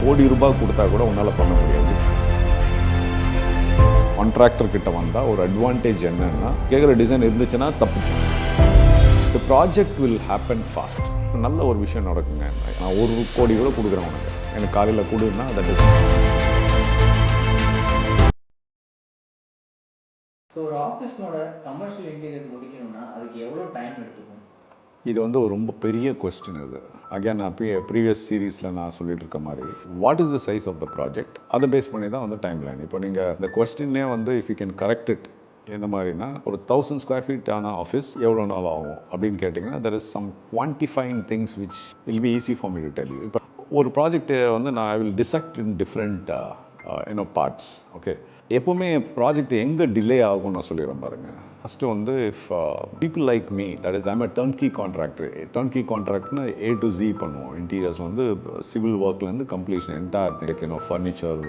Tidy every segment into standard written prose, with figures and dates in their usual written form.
கோடி ரூபாய் கொடுத்தா கூட உன்னால் பண்ண முடியாது. கான்ட்ராக்டர் கிட்ட வந்தால் ஒரு அட்வான்டேஜ் என்னன்னா, கேட்குற டிசைன் இருந்துச்சுன்னா தப்பிச்சு. தி ப்ராஜெக்ட் வில் ஹேப்பன் ஃபாஸ்ட். நல்ல ஒரு விஷயம் நடக்குங்க. நான் 1 கோடி கூட கொடுக்குறேன் உனக்கு, எனக்கு காலையில் கொடுன்னா அதை டிசைன். ஸோ ஒரு ஆஃபீஸோட கமர்ஷியல் இன்டீரியர் முடிக்கணும்னா அதுக்கு எவ்வளோ டைம் எடுத்துக்கும்? இது வந்து ஒரு ரொம்ப பெரிய கொஸ்டின். இது அகேன் நான் ப்ரீவியஸ் சீரீஸில் நான் சொல்லிட்டு இருக்க மாதிரி, what is the size of the project, அதை பேஸ் பண்ணி தான் வந்து டைம் லைன். இப்போ நீங்கள் இந்த கொஸ்டின்னே வந்து if you can correct it எந்த மாதிரினா, ஒரு 1000 ஸ்கொயர் ஃபீட் ஆன ஆஃபீஸ் எவ்வளோ நாள் ஆகும் அப்படின்னு கேட்டிங்கன்னா, there is some quantifying things which will be easy for me to tell you. இப்போ ஒரு ப்ராஜெக்ட் வந்து நான் I will dissect in different parts. Okay, எப்போவுமே ப்ராஜெக்ட் எங்கே டிலே ஆகும்னு நான் சொல்லிடுறேன் பாருங்கள். ஃபஸ்ட்டு வந்து if people like me, that is I'm a turnkey contractor. Turnkey கான்ட்ராக்ட்னு A to Z பண்ணுவோம். இன்டீரியர்ஸ் வந்து சிவில் ஒர்க்லேருந்து completion entire thing, furniture,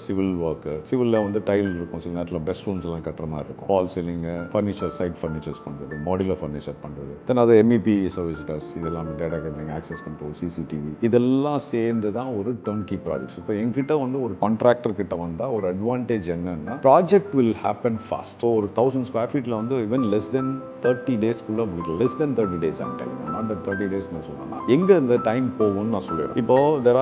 civil work, சிவிலில் வந்து டைல் இருக்கும், சில நேரத்தில் பெஸ்ட் ரூம்ஸ் எல்லாம் கட்டுற மாதிரி இருக்கும், fall ceiling, furniture, side furnitures பண்ணுறது, மாடுலர் ஃபர்னிச்சர் பண்ணுறது, தென் அது MEP சர்வீசஸ், இதெல்லாம் டேட்டா கேட்டிங், ஆக்சஸ் கண்ட்ரோல், CCTV, இதெல்லாம் சேர்ந்து தான் ஒரு டர்ன்கி ப்ராஜெக்ட்ஸ். இப்போ எங்கிட்ட வந்து ஒரு கான்ட்ராக்டர் கிட்ட வந்தால் ஒரு அட்வான்டேஜ் என்னன்னா, project will happen fast. So ஒரு 1000 ஸ்கொயர் ஃபீட்டில் வந்து ஈவன் லெஸ் தென் 30 டேஸ்க்குள்ளே முடியும். Less than 30 days I'm telling you, not that 30 days நான் சொன்னேன்னா எங்கே இந்த டைம் போகும்னு நான் சொல்லிடுறேன். இப்போ there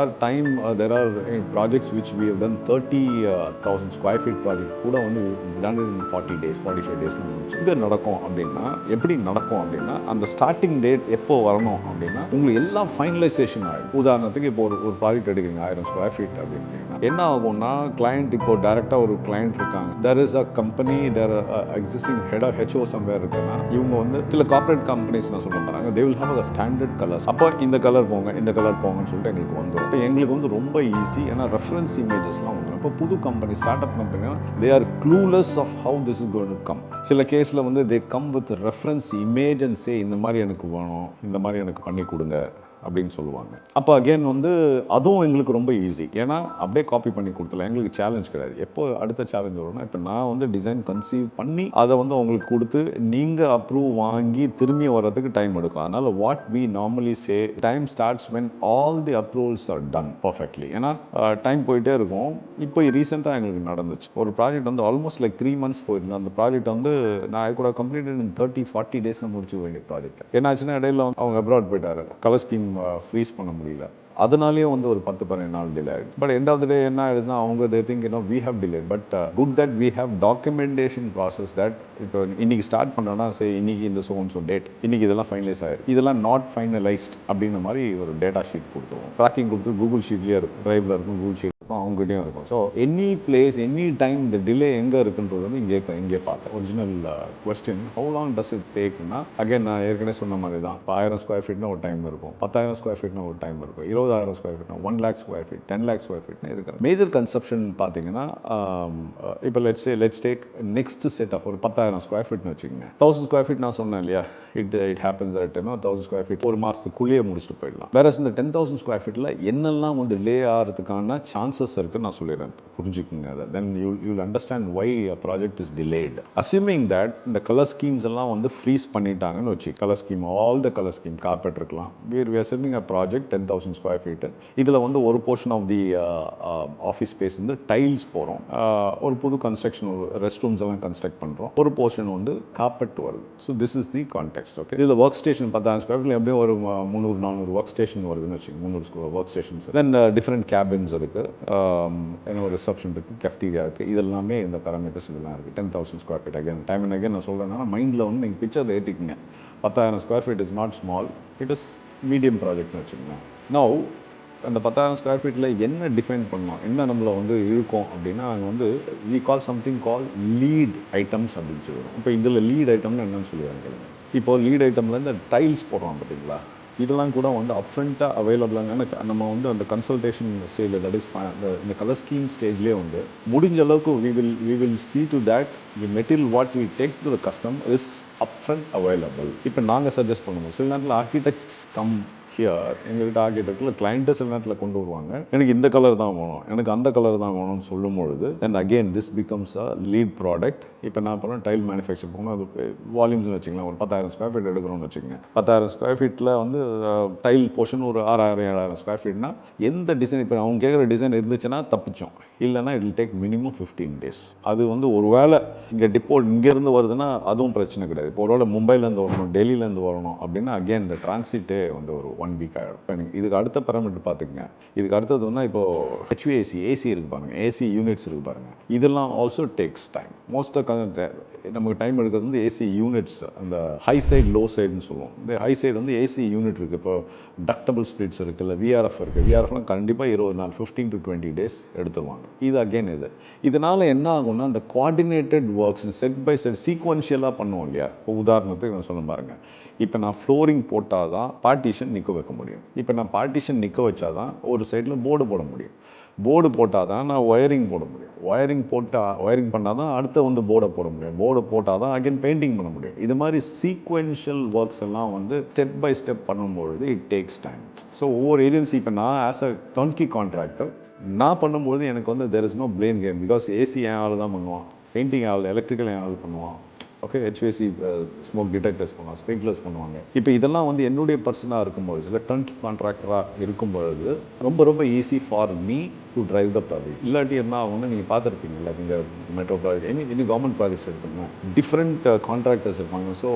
are projects which we have done 30,000 square feet project கூட வந்து done in 40 days 45 days முடிச்சு. இது நடக்கும் அப்படின்னா, எப்படி நடக்கும் அப்படின்னா, அந்த ஸ்டார்டிங் டேட் எப்போ வரணும் அப்படின்னா, உங்களுக்கு எல்லாம் ஃபைனலைசேஷன் ஆகிடும். உதாரணத்துக்கு இப்போ ஒரு ப்ராஜெக்ட் எடுக்கிறீங்க 1000 ஸ்கொயர் ஃபீட் அப்படின்னா என்ன ஆகும்னா, கிளையண்ட் இப்போ டேரெக்டாக ஒரு கிளையண்ட் இருக்காங்க, there is a company, there existing head of HO somewhere இருக்குன்னா, இவங்க வந்து சில கார்ப்பரேட் கம்பெனிஸ் நான் சொல்ல போகிறாங்க, they will have a standard colors. அப்போ இந்த கலர் போங்க, இந்த கலர் போங்கன்னு சொல்லிட்டு எங்களுக்கு வந்துடும். இப்போ எங்களுக்கு வந்து ரொம்ப ஈஸி, ஏன்னா ரெஃபரன்ஸ் இமேஜஸ்லாம் வந்துடும். இப்போ புது கம்பெனி, ஸ்டார்ட் அப் கம்பெனினா they are clueless of how this is going to come. சில கேஸில் வந்து they come with reference image and say இந்த மாதிரி எனக்கு வேணும், இந்த மாதிரி எனக்கு பண்ணி கொடுங்க அப்படின்னு சொல்லுவாங்க. அப்போ அகெயின் வந்து அதுவும் எங்களுக்கு ரொம்ப ஈஸி, ஏன்னா அப்படியே காப்பி பண்ணி கொடுத்துலாம், எங்களுக்கு சேலஞ்ச் கிடையாது. எப்போ அடுத்த சேலஞ்ச் வரும்னா, இப்போ நான் வந்து டிசைன் கன்சீவ் பண்ணி அதை வந்து அவங்களுக்கு கொடுத்து நீங்கள் அப்ரூவ் வாங்கி திரும்பி வர்றதுக்கு டைம் எடுக்கும். அதனால் what we normally say, time starts when all the approvals are done perfectly. ஏன்னா டைம் போயிட்டே இருக்கும். இப்போ ரீசெண்டாக எங்களுக்கு நடந்துச்சு ஒரு ப்ராஜெக்ட் வந்து ஆல்மோஸ்ட் லைக் 3 months போயிருந்தேன். அந்த ப்ராஜெக்ட் வந்து நான் கூட கம்ப்ளீட்டட் இன் 30-40 days முடிச்சு வேண்டிய ப்ராஜெக்ட். ஏன்னாச்சுன்னா இடையில அவங்க அப்ராட் போயிட்டாரு, கலர் ஸ்கீம் ஃப்ரீஸ் பண்ண முடியல, அதனாலேயே வந்து ஒரு 10-12 நாள் டிலே ஆகிடுது. பட் எண்ட் ஆஃப் த டே என்ன ஆயிடுதுன்னா, அவங்க they think we have delayed, but good that we have documentation process that இப்போ இன்னைக்கு ஸ்டார்ட் பண்ணோன்னா, சரி இன்னைக்கு இந்த ஸோ டேட், இன்னைக்கு இதெல்லாம் ஃபைனலைஸ் ஆயிடும், இதெல்லாம் நாட் ஃபைனலைஸ்ட் அப்படின்ற மாதிரி ஒரு டேட்டா ஷீட் கொடுத்துருவோம். ட்ராக்கிங் கொடுத்து கூகுள் ஷீட்லேயே இருக்கும், ட்ரைவில் இருக்கும், கூகுள் ஷீட் அவங்ககிட்டயும் இருக்கும். So any place any time இந்த டிலே எங்கே இருக்குன்றது வந்து இங்கே பார்த்தேன். Original question, how long does it டேக்னா, அகைன் நான் ஏற்கனவே சொன்ன மாதிரி தான். இப்போ 1000 ஸ்கொயர் ஃபீட்னா ஒரு டைம் இருக்கும், 10,000 ஸ்கொயர் ஃபீட்னா ஒரு டைம் இருக்கும், 20,000 ஸ்கொயர் ஃபீட்னா 1 lakh square feet, 10 lakh square ஃபீட்னா இருக்கு. மேஜர் கன்சப்ஷன் பார்த்தீங்கன்னா, இப்போ let's take next set of ஒரு 10,000 ஸ்கொயர் ஃபீட்னு வச்சுக்கோங்க. 1000 ஸ்கொயர் ஃபீட் நான் சொன்னேன் இல்லையா, it happens at 1000 square feet ஒரு மாதத்துக்குள்ளேயே முடிச்சுட்டு போயிடலாம். வேற இந்த 10,000 ஸ்கொயர் ஃபீட்டில் என்னெல்லாம் வந்து டிலே ஆகிறதுக்கான சான்சஸ் இருக்குன்னு நான் சொல்லிடுறேன், புரிஞ்சுக்குங்க அதை. Then you'll understand why a project is delayed. Assuming that இந்த கலர் ஸ்கீம்ஸ் எல்லாம் வந்து ஃப்ரீஸ் பண்ணிட்டாங்கன்னு வச்சு, colour scheme, all the colour scheme, carpet இருக்கலாம், we are sending a project 10,000 square feet. இதில் வந்து ஒரு portion of the office space வந்து டைல்ஸ் போகிறோம், ஒரு புது கன்ஸ்ட்ரக்ஷன், ரெஸ்ட் ரூம்ஸ் எல்லாம் கன்ஸ்ட்ரக்ட் பண்ணுறோம், ஒரு போர்ஷன் வந்து கார்பெட் வருது. So this is the context. Okay, இதில் ஒர்க் ஸ்டேஷன் 10,000 ஸ்கொயர் ஃபீட்டில் எப்படியும் ஒரு 300-400 ஒர்க் ஸ்டேஷன் வருதுன்னு வச்சுக்கோங்க, 300 ஒர்க் ஸ்டேஷன்ஸ். தென் டிஃப்ரெண்ட் கேபின்ஸ் இருக்குது, என்ன ஒரு ரிசப்ஷன் இருக்குது, கெஃப்டீரியா இருக்குது, இதெல்லாமே இந்த பேராமீட்டர்ஸ் இதெல்லாம் இருக்குது. 10,000 square feet again time and again நான் சொல்கிறேன்னா, மைண்டில் வந்து நீங்கள் பிக்சர் ஏற்றிக்கிங்க. 10,000 square feet is not small, it is medium ப்ராஜெக்ட்னு வச்சுக்கோங்க. நவ் அந்த 10,000 ஸ்கொயர் ஃபீட்டில் என்ன டிஃபைன் பண்ணோம், என்ன நம்மளை வந்து இருக்கும் அப்படின்னா, அங்கே வந்து we call something call lead items அப்படின்னு சொல்லுவோம். இப்போ இதில் லீட் ஐட்டம்னு என்னன்னு சொல்லுவாங்க. இப்போ லீட் ஐட்டமில் இந்த டைல்ஸ் போடுறோம் பார்த்தீங்களா, இதெல்லாம் கூட வந்து அப்ஃப்ரண்ட்டாக அவைலபிளான நம்ம வந்து அந்த கன்சல்டேஷன் ஸ்டேஜில், தட் இஸ் இந்த கலர் ஸ்கீம் ஸ்டேஜ்லேயே வந்து முடிஞ்ச அளவுக்கு we will see to that the material what we take to the customer is upfront available. இப்போ நாங்கள் சஜஸ்ட் பண்ணுவோம். சில நேரத்தில் ஆர்கிடெக்ட்ஸ் கம் ஹியர் எங்கள்கிட்ட ஆர்கிடெக்டில் கிளைண்ட்டு சில நேரத்தில் கொண்டு வருவாங்க, எனக்கு இந்த கலர் தான் வேணும், எனக்கு அந்த கலர் தான் வேணும்னு சொல்லும் பொழுது and again this becomes a lead product. இப்போ நான் பண்ண டைல் மேனுஃபேக்சர் போனால் அது வால்யூம்ஸ்னு வச்சுக்கலாம், ஒரு 10,000 ஸ்கொயர் ஃபீட் எடுக்கிறோம்னு வச்சுக்கோங்க. 10,000 ஸ்கொயர் ஃபீட்டில் வந்து டைல் போர்ஷன் ஒரு 6,000-7,000 ஸ்கொயர் ஃபீட்னா எந்த டிசைன் இப்போ அவங்க கேட்குற டிசைன் இருந்துச்சுன்னா தப்பிச்சோம், இல்லைனா it will take minimum 15 days. அது வந்து ஒரு வேளை இங்கே டிப்போ இங்கேருந்து வருதுன்னா அதுவும் பிரச்சனை கிடையாது. இப்போ ஒரு வேளை மும்பைலேருந்து வரணும், டெல்லியிலேருந்து வரணும் அப்படின்னா அகெயின் இந்த டிரான்சிட்டே வந்து ஒரு 1 week ஆகிடும். இப்போ எனக்கு இதுக்கு அடுத்த பேராமீட்டர் பார்த்துக்கங்க. இதுக்கு அடுத்தது வந்து இப்போது HVAC ஏசி இருக்குது பாருங்கள், ஏசி யூனிட்ஸ் இருக்குது பாருங்கள், இதெல்லாம் also takes time. Most of நமக்கு டைம் எடுக்கிறது வந்து ஏசி யூனிட்ஸ், அந்த ஹை சைடு லோ சைடுன்னு சொல்லுவோம். இந்த ஹை சைடு வந்து ஏசி யூனிட் இருக்குது. இப்போ டக்டபிள் ஸ்பிளிட்ஸ் இருக்குது, இல்லை VRF இருக்குது. VRFலாம் கண்டிப்பாக 20 நாள் 15 to 20 days எடுத்துருவாங்க. இது அகெயின் இதனால் என்ன ஆகும்னா அந்த coordinated works set by set சீக்வன்ஷியலாக பண்ணுவோம் இல்லையா. இப்போ உதாரணத்துக்கு நான் சொல்ல பாருங்கள், இப்போ நான் ஃப்ளோரிங் போட்டால் தான் பார்ட்டிஷன் நிற்க வைக்க முடியும். இப்போ நான் பார்ட்டிஷன் நிற்க வச்சா தான் ஒரு சைடில் போர்டு போட முடியும். போர்டு போட்டால் தான் நான் ஒயரிங் போட முடியும். ஒயரிங் பண்ணால் தான் அடுத்த வந்து போர்டை போட முடியும். போர்டு போட்டால் தான் அகைன் பெயிண்டிங் பண்ண முடியும். இது மாதிரி சீக்வென்ஷியல் ஒர்க்ஸ் எல்லாம் வந்து ஸ்டெப் பை ஸ்டெப் பண்ணும்பொழுது இட் டேக்ஸ் டைம். ஸோ ஒவ்வொரு ஏஜென்சி இப்போ நான் ஆஸ் அ டர்ன்கி கான்ட்ராக்டர் நான் பண்ணும்போது எனக்கு வந்து there is no blame game. Because AC என் ஆள் தான் பண்ணுவான், பெயிண்டிங் ஆள், எலக்ட்ரிக்கல் என் ஆள் பண்ணுவான், ஓகே, HVAC ஸ்மோக் டிடெக்டர்ஸ் பண்ணுவாங்க, ஸ்ப்ரிங்க்லர்ஸ் பண்ணுவாங்க. இப்போ இதெல்லாம் வந்து என்னுடைய பர்சனாக இருக்கும்போது சில டர்ன்கி கான்ட்ராக்டராக இருக்கும்பொழுது ரொம்ப easy for me to drive the project. இல்லாட்டி என்ன ஆகும்னா நீங்கள் பார்த்துருப்பீங்களா, நீங்கள் metro project any government projects எடுத்துங்க, டிஃப்ரெண்ட் கான்ட்ராக்டர்ஸ் இருப்பாங்க. ஸோ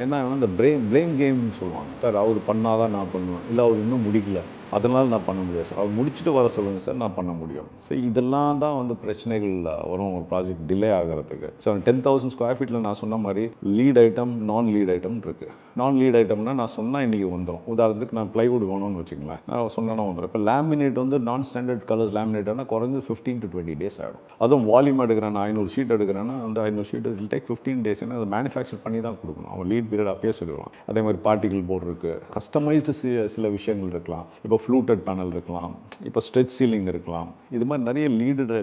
என்ன ஆகும்னா இந்த ப்ளேம் கேம்னு சொல்லுவாங்க. சார் அவர் பண்ணால் தான் நான் பண்ணுவேன், இல்லை அவர் இன்னும் முடிக்கல அதனால் நான் பண்ண முடியாது சார், அவர் முடிச்சுட்டு வர சொல்லுங்கள் சார் நான் பண்ண முடியும். ஸோ இதெல்லாம் தான் வந்து பிரச்சனைகள் வரும் ஒரு ப்ராஜெக்ட் டிலே ஆகிறதுக்கு. ஸோ 10,000 ஸ்கொயர் ஃபீட்டில் நான் சொன்ன மாதிரி லீட் ஐட்டம் நான் லீட் ஐட்டம் இருக்குது. நான் லீட் ஐட்டம்னா நான் சொன்னால் இன்றைக்கி வந்துடும். உதாரணத்துக்கு நான் ப்ளைவுட் வேணும்னு வச்சுங்களேன், நான் சொன்னால் வந்துடும். இப்போ லேமினேட் வந்து நான் ஸ்டாண்டர்ட் கலர்ஸ் லேமினேட்னா குறைஞ்சது 15 to 20 days ஆகிடும். அதுவும் வால்யூம் எடுக்கிறேன், 500 ஷீட் எடுக்கிறேன்னா அந்த 500 ஷீட் இல் டேக் 15 days. அதை மேனுஃபேக்சர் பண்ணி தான் கொடுக்கணும். அவன் லீட் பீரியட் அப்பயே சொல்லிடுவான். அதே மாதிரி பார்ட்டிகல் போர்டு இருக்குது, கஸ்டமைஸ்டு சில விஷயங்கள் இருக்கலாம். இப்போ ஃப்ளூட்டட் பேனல் இருக்கலாம், இப்போ ஸ்ட்ரெச் சீலிங் இருக்கலாம். இது மாதிரி நிறைய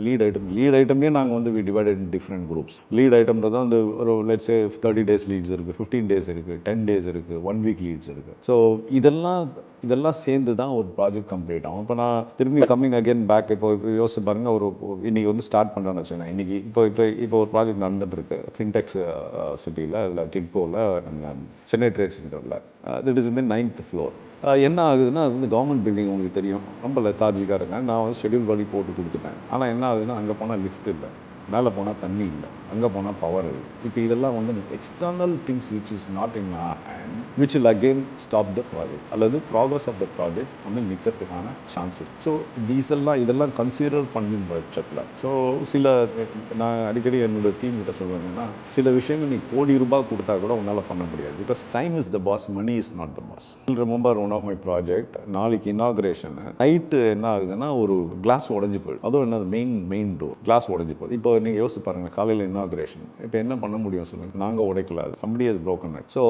லீட் ஐட்டம்லேயே நாங்கள் வந்து we divided in different groups. Lead ஐட்டம்ன்றது வந்து ஒரு லெட்ஸ் சே 30 days லீட்ஸ் இருக்குது, 15 days இருக்குது, 10 days இருக்குது, 1 week லீட்ஸ் இருக்குது. ஸோ இதெல்லாம் சேர்ந்து தான் ஒரு ப்ராஜெக்ட் கம்ப்ளீட் ஆகும். இப்போ நான் திரும்பி கம்மிங் அகேன் பேக், இப்போ யோசிச்சு பாருங்கள், இன்றைக்கி வந்து ஸ்டார்ட் பண்ணுறேன்னு வச்சுக்கோங்க. இன்றைக்கி இப்போ ஒரு ப்ராஜெக்ட் நடந்துட்டுருக்கு ஃபின்டெக்ஸ் சிட்டியில், இல்லை டிட்கோவில், சென்னை ட்ரேட் சென்டரில். திட் இஸ் இந்த 9th floor. என்ன ஆகுதுன்னா அது வந்து கவர்மெண்ட் பில்டிங், உங்களுக்கு தெரியும், ரொம்ப லெத்தார்ஜிக்காக இருக்கேன். நான் வந்து ஷெட்யூல் படி போட்டு கொடுத்துட்டேன். ஆனால் என்ன ஆகுதுன்னா அங்கே போனால் லிஃப்ட் இல்லை, மேலே போனால் தண்ணி இல்லை, அங்கே போனால் பவர் இல்லை. இப்போ இதெல்லாம் வந்து external things which is not in our hand which will again stop the project, அல்லது ப்ராக்ரஸ் ஆஃப் த ப்ராஜெக்ட் வந்து நிற்கிறதுக்கான சான்சஸ். ஸோ இதெல்லாம் கன்சிடர் பண்ணும் பட்சத்தில் ஸோ நான் அடிக்கடி என்னோடய டீம் கிட்ட சொல்லுவேன்னா, சில விஷயங்கள் நீ ₹1,00,00,000 கொடுத்தா கூட உன்னால் பண்ண முடியாது. Because time is the boss, money is not the boss. Remember one of my project, நாளைக்கு இனாக்ரேஷன் நைட்டு என்ன ஆகுதுன்னா ஒரு கிளாஸ் உடஞ்சி போயிடுது. அதுவும் என்ன மெயின் டோர் கிளாஸ் உடஞ்சி போகுது. இப்போ நீங்கள் யோசிச்சு பாருங்கள், காலையில் இனாக்ரேஷன், இப்போ என்ன பண்ண முடியும் சொல்லுங்கள், நாங்கள் உடைக்கல, somebody has broken it. So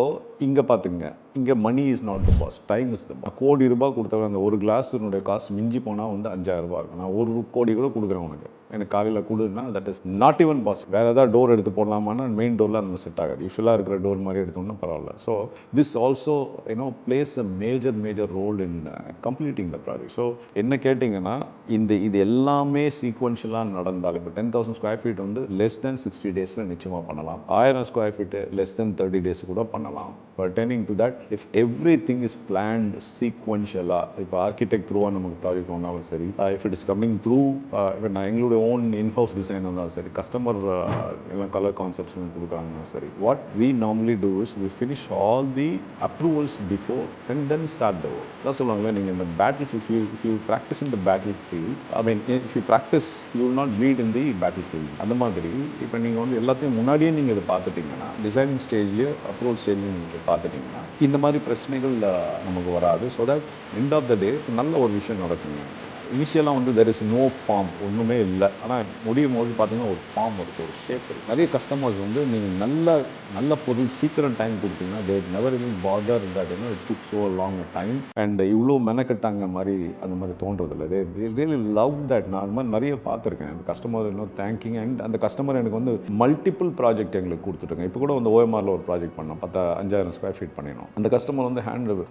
இங்கே பார்த்துங்க, இங்கே money is not the boss, time is the boss. ₹1,00,00,000 கொடுத்தவங்க அந்த ஒரு கிளாஸினுடைய காசு மிஞ்சி போனால் வந்து ₹5,000 இருக்கும். நான் ₹1,00,00,000 கூட கொடுக்குறேன் உனக்கு, எனக்கு காலையில் கொடுன்னா that is not even pass. வேறு ஏதாவது டோர் எடுத்து போடலாமான்னா மெயின் டோரில் அந்த செட் ஆகாது. யூஸ்வலாக இருக்கிற டோர் மாதிரி எடுத்தோம்னா பரவாயில்ல. So this also plays a major role in completing the project. So என்ன கேட்டிங்கன்னா இது எல்லாமே சீக்வென்ஷியலாக நடந்தாலும் இப்போ 10,000 ஸ்கொயர் ஃபீட் வந்து லெஸ் தென் 60 days நிச்சயமாக பண்ணலாம். 1000 square feet less than 30 days கூட பண்ணலாம். Pertaining to that if everything is planned சீக்வென்ஷியலாக, இப்போ ஆர்கிடெக்ட் த்ரூவாக நமக்கு ப்ராஜெக்ட் ஒன்றாலும் சரி, if it is coming through இப்போ நான் எங்களுடைய ஓன் இன்ஹவுஸ் டிசைன் இருந்தாலும் சரி, கஸ்டமர் எல்லாம் கலர் கான்செப்ட்ஸ் கொடுக்குறாங்கன்னா சரி, what we normally do is we finish all the approvals before and then start the work. தான் சொல்லுவாங்களே, நீங்கள் இந்த battle field, if you practice in the battle field, I mean if you practice you will not lead in the battle field. அந்த மாதிரி இப்போ நீங்கள் வந்து எல்லாத்தையும் முன்னாடியே நீங்கள் இதை பார்த்துட்டிங்கன்னா, டிசைனிங் ஸ்டேஜ்லேயே அப்ரூவல் ஸ்டேஜ்லேயும் நீங்கள் பார்த்துட்டிங்கன்னா இந்த மாதிரி பிரச்சனைகள் நமக்கு வராது. So that end of the day நல்ல ஒரு விஷயம் நடக்குங்க. இனிஷியலாக வந்து தெர் இஸ் நோ ஃபார்ம், ஒன்றுமே இல்லை. ஆனால் முடியும் போது பார்த்தீங்கன்னா ஒரு ஃபார்ம் இருக்குது, ஒரு ஷேப் இருக்குது. நிறைய கஸ்டமர்ஸ் வந்து நீங்கள் நல்ல பொருள் சீக்கிரம் டைம் கொடுத்தீங்கன்னா they never even bother that it took so long time and இவ்வளோ மெனக்கட்டாங்க மாதிரி அந்த மாதிரி தோன்றதில்லை. They really love that. நான் அந்த மாதிரி நிறைய பார்த்துருக்கேன். அந்த கஸ்டமர் இன்னும் தேங்கிங் அண்ட் அந்த கஸ்டமர் எனக்கு வந்து மல்டிபிள் ப்ராஜெக்ட் எங்களுக்கு கொடுத்துருக்கேன். இப்போ கூட வந்து ஓஎம்ஆரில் ஒரு ப்ராஜெக்ட் பண்ணோம், 5000 ஸ்கொயர் ஃபீட் பண்ணினோம். அந்த கஸ்டமர் வந்து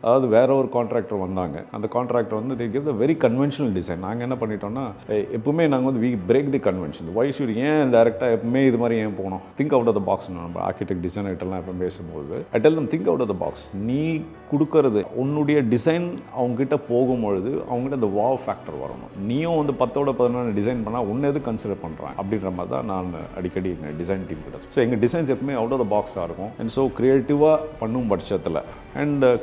அதாவது வேற ஒரு கான்ட்ராக்டர் வந்தாங்க. அந்த கான்ட்ராக்டர் வந்து they give the very conventional design. நாங்கள் என்ன பண்ணிட்டோம்னா எப்பவுமே நாங்கள் வந்து we break the convention. Why should ஏன் டேரெக்டாக எப்பவுமே இது மாதிரி ஏன் போகணும்? Think out of the box. நம்ம ஆர்கிடெக்ட் டிசைன் ஐட்டெல்லாம் எப்போ பேசும்போது I tell them think out of the box. நீ கொடுக்கறது உன்னுடைய டிசைன் அவங்ககிட்ட போகும்பொழுது அவங்ககிட்ட அந்த வாவ் ஃபேக்டர் வரணும். நீயும் வந்து 10-11 டிசைன் பண்ணால் உன்னை எது கன்சிடர் பண்ணுறான் அப்படின்ற மாதிரி தான் நான் அடிக்கடி எங்கள் டிசைன் டீம் கிட்ட. ஸோ எங்கள் டிசைன்ஸ் எப்பவுமே அவுட் ஆஃப் த பாக்ஸாக இருக்கும். அண்ட் ஸோ க்ரியேட்டிவாக பண்ணும் பட்சத்தில்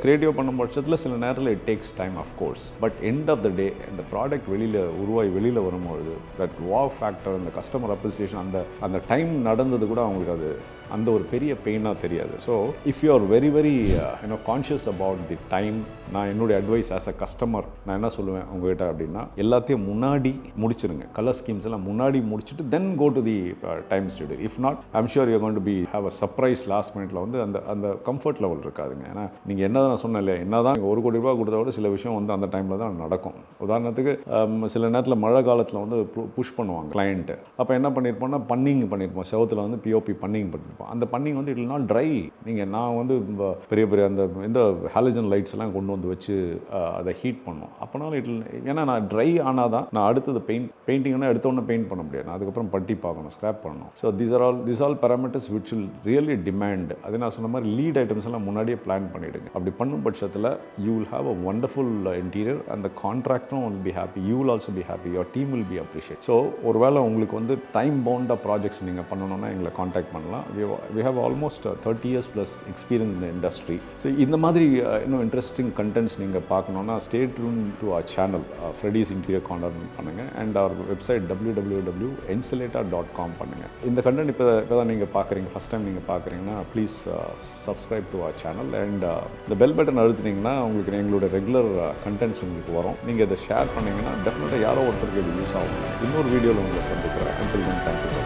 க்ரியேட்டிவாக பண்ணும் பட்சத்தில் சில நேரத்தில் it takes time of course. But end of the day இந்த ப்ராடக்ட் வெளியில் வரும்பொழுது தட் வாவ் ஃபேக்டர், அந்த கஸ்டமர் அப்ரிசியேஷன், அந்த டைம் நடந்தது கூட அவங்களுக்கு அது அந்த ஒரு பெரிய பெயினாக தெரியாது. So if you are very very conscious about the time, நான் என்னுடைய அட்வைஸ் ஆஸ் அ கஸ்டமர் நான் என்ன சொல்லுவேன் உங்ககிட்ட அப்படின்னா, எல்லாத்தையும் முன்னாடி முடிச்சிருங்க. கலர் ஸ்கீம்ஸ் எல்லாம் முன்னாடி முடிச்சுட்டு then go to the time schedule. If not I'm sure you going to be have a surprise last மினிட்ல வந்து அந்த கம்ஃபர்ட் லெவல் இருக்காதுங்க. ஏன்னா நீங்கள் என்ன தான் நான் சொன்னேன் இல்லையா, என்ன தான் 1 கோடி ரூபா கொடுத்தா கூட சில விஷயம் வந்து அந்த டைமில் தான் நடக்கும். உதாரணத்துக்கு சில நேரத்தில் மழை காலத்தில் வந்து புஷ் பண்ணுவாங்க கிளைண்ட்டு. அப்போ என்ன பண்ணியிருப்போம்னா பண்ணியிருப்போம், செவத்தில் வந்து பிஓபி பண்ணியிருப்போம். அந்த பண்ணிங் வந்து இட் வில் நாட் ட்ரை. நான் வந்து பெரிய அந்த இந்த ஹாலஜன் லைட்ஸ் எல்லாம் கொண்டு வந்து வச்சு அதை ஹீட் பண்ணும். அப்போனாலும் ஏன்னா நான் ட்ரை ஆனால் தான் நான் அடுத்தது பெயிண்டிங்னா எடுத்தோன்னே பெயிண்ட் பண்ண முடியாது. நான் அதுக்கப்புறம் பட்டி பார்க்கணும், ஸ்க்ராப் பண்ணணும். So these all parameters which will really demand. அது நான் சொன்ன மாதிரி லீட் ஐட்டம்ஸ் எல்லாம் முன்னாடியே பிளான் பண்ணிவிடுங்க. அப்படி பண்ணும் பட்சத்தில் you will have a wonderful interior. அந்த கான்ட்ராக்டரும் will be happy, you will also be happy, your team will be appreciate. ஸோ ஒருவேளை உங்களுக்கு வந்து டைம் பவுண்டாக ப்ராஜெக்ட்ஸ் நீங்கள் பண்ணணும்னா எங்களை காண்டாக்ட் பண்ணலாம். We have almost 30 years plus experience in the industry. So இந்த மாதிரி இன்னும் இன்ட்ரெஸ்டிங் கண்டென்ட்ஸ் நீங்கள் பார்க்கணுன்னா stay tuned to our channel Freddyz Interior Corner பண்ணுங்கள் and our website www.ensilata.com பண்ணுங்கள். இந்த கண்டென்ட் இப்போ தான் நீங்கள் பார்க்குறீங்க, ஃபஸ்ட் டைம் நீங்கள் பார்க்குறீங்கன்னா please subscribe to our channel and இந்த பெல் பட்டன் அழுத்தினீங்கன்னா உங்களுக்கு எங்களோட ரெகுலர் கண்டென்ட்ஸ் உங்களுக்கு வரும். நீங்கள் இதை ஷேர் பண்ணிங்கன்னா டெஃபினட்டாக யாரோ ஒருத்தருக்கு இது யூஸ் ஆகும். இன்னொரு வீடியோவில் உங்களை சந்திக்கிறேன். Until then, thank you.